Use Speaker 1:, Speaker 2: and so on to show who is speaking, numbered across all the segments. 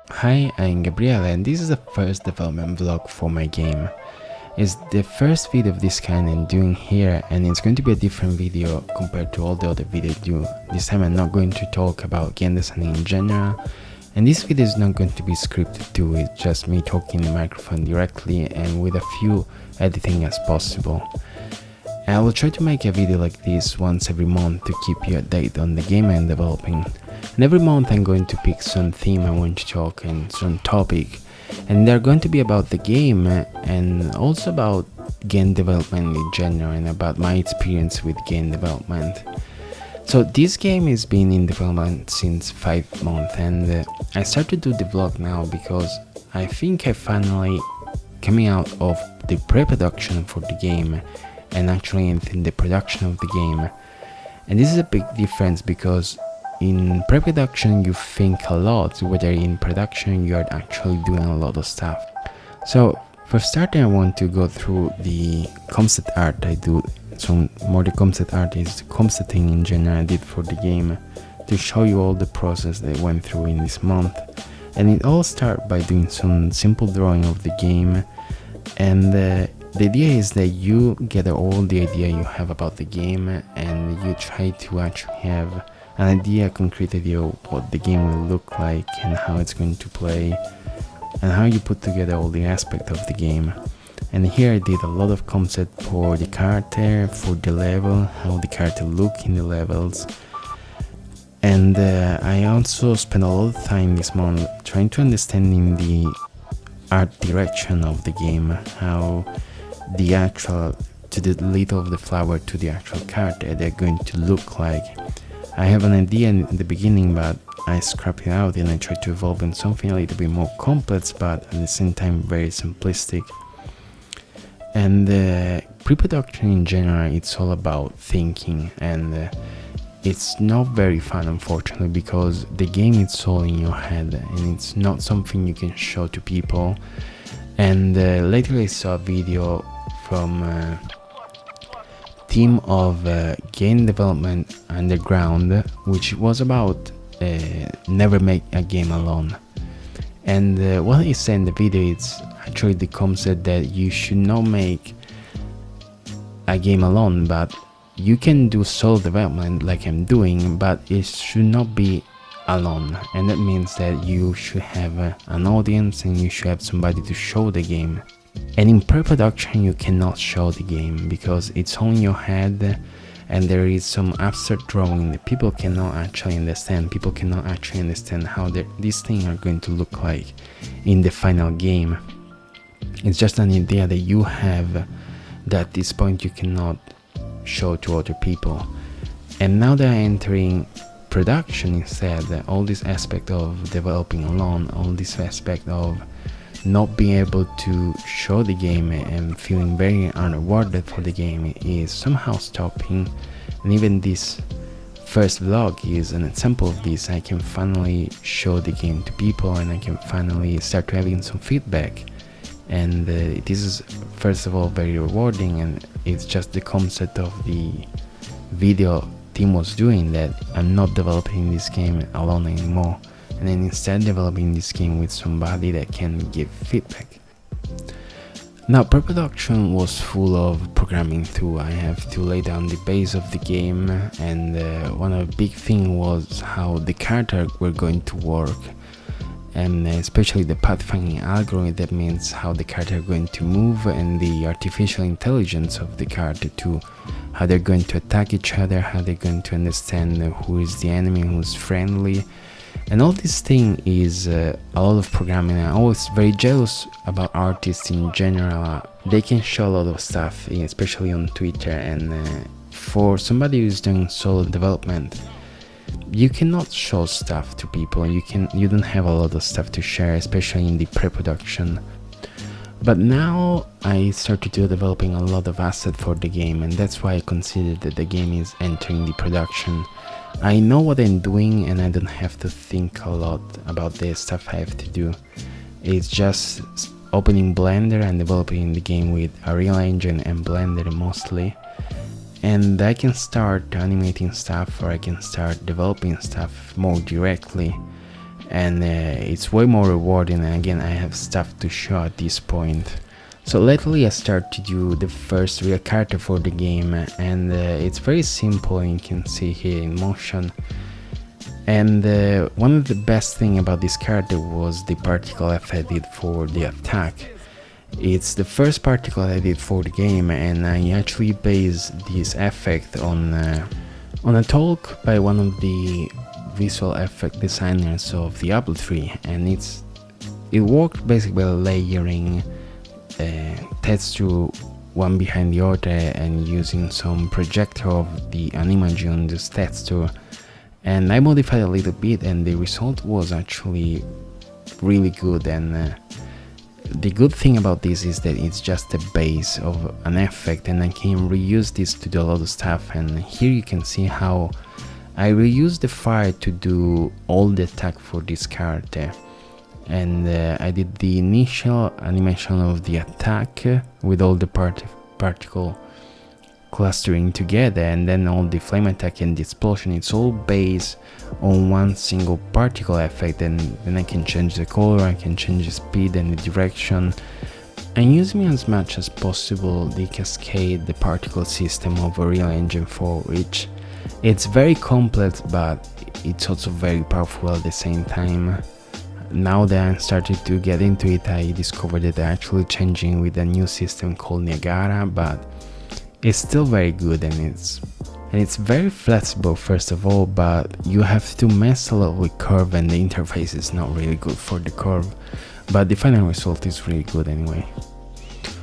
Speaker 1: Hi, I'm Gabriele and this is the first development vlog for my game. It's the first video of this kind I'm doing here, and it's going to be a different video compared to all the other videos I do. This time I'm not going to talk about game designing in general, and this video is not going to be scripted too. It's just me talking in the microphone directly and with a few editing as possible. I will try to make a video like this once every month to keep you updated on the game I'm developing. And every month I'm going to pick some theme I want to talk and some topic, and they're going to be about the game and also about game development in general and about my experience with game development. So this game has been in development since 5 months, and I started to do the vlog now because I think I finally coming out of the pre-production for the game and actually in the production of the game. And this is a big difference because in pre-production you think a lot, whether in production you are actually doing a lot of stuff. So for starting, I want to go through the concept art I do. So more the concept art is the concept thing in general I did for the game, to show you all the process that I went through in this month. And it all started by doing some simple drawing of the game, and the idea is that you gather all the idea you have about the game and you try to actually have an idea, a concrete idea of what the game will look like and how it's going to play and how you put together all the aspects of the game. And here I did a lot of concept for the character, for the level, how the character look in the levels. And I also spent a lot of time this month trying to understanding the art direction of the game, how the actual, to the little of the flower to the actual character they're going to look like. I have an idea in the beginning, but I scrap it out and I try to evolve in something a little bit more complex, but at the same time very simplistic. And pre-production in general, it's all about thinking, and it's not very fun, unfortunately, because the game is all in your head and it's not something you can show to people. And lately I saw a video from team of game development underground, which was about never make a game alone. And what he said in the video, it's actually the concept that you should not make a game alone, but you can do solo development like I'm doing, but it should not be alone. And that means that you should have an audience and you should have somebody to show the game. And in pre-production you cannot show the game because it's all in your head, and there is some abstract drawing that people cannot actually understand. People cannot actually understand how these things are going to look like in the final game. It's just an idea that you have that at this point you cannot show to other people. And now that I'm entering production instead, all this aspect of developing alone, all this aspect of not being able to show the game and feeling very unrewarded for the game is somehow stopping. And even this first vlog is an example of this. I can finally show the game to people and I can finally start having some feedback, and this is first of all very rewarding, and it's just the concept of the video team was doing, that I'm not developing this game alone anymore, and then instead developing this game with somebody that can give feedback. Now pre-production was full of programming too. I have to lay down the base of the game, and one of the big thing was how the character were going to work, and especially the pathfinding algorithm. That means how the character are going to move, and the artificial intelligence of the character too, how they're going to attack each other, how they're going to understand who is the enemy, who's friendly. And all this thing is a lot of programming. I'm always very jealous about artists in general. They can show a lot of stuff, especially on Twitter, and for somebody who's doing solo development, you cannot show stuff to people, and you don't have a lot of stuff to share, especially in the pre-production. But now I started to developing a lot of assets for the game, and that's why I consider that the game is entering the production. I know what I'm doing and I don't have to think a lot about the stuff I have to do. It's just opening Blender and developing the game with Unreal Engine and Blender mostly. And I can start animating stuff, or I can start developing stuff more directly. and it's way more rewarding, and again I have stuff to show at this point. So lately I started to do the first real character for the game, and it's very simple, and you can see here in motion. And one of the best thing about this character was the particle effect I did for the attack. It's the first particle I did for the game, and I actually based this effect on a talk by one of the visual effect designers of the Apple III, and it worked basically by layering texture one behind the other and using some projector of the animation on this texture, and I modified a little bit, and the result was actually really good. And the good thing about this is that it's just a base of an effect, and I can reuse this to do a lot of stuff. And here you can see how I reused the fire to do all the attack for this character. And I did the initial animation of the attack with all the particle clustering together, and then all the flame attack and the explosion. It's all based on one single particle effect, and then I can change the color, I can change the speed and the direction. I'm using as much as possible the cascade, the particle system of Unreal Engine 4, which it's very complex, but it's also very powerful at the same time. Now that I started to get into it, I discovered that they're actually changing with a new system called Niagara, but it's still very good, and it's very flexible first of all, but you have to mess a lot with curve, and the interface is not really good for the curve, but the final result is really good anyway.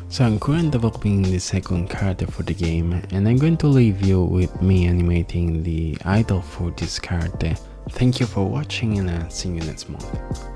Speaker 1: So I'm currently developing the second character for the game, and I'm going to leave you with me animating the idol for this character. Thank you for watching, and I'll see you next month.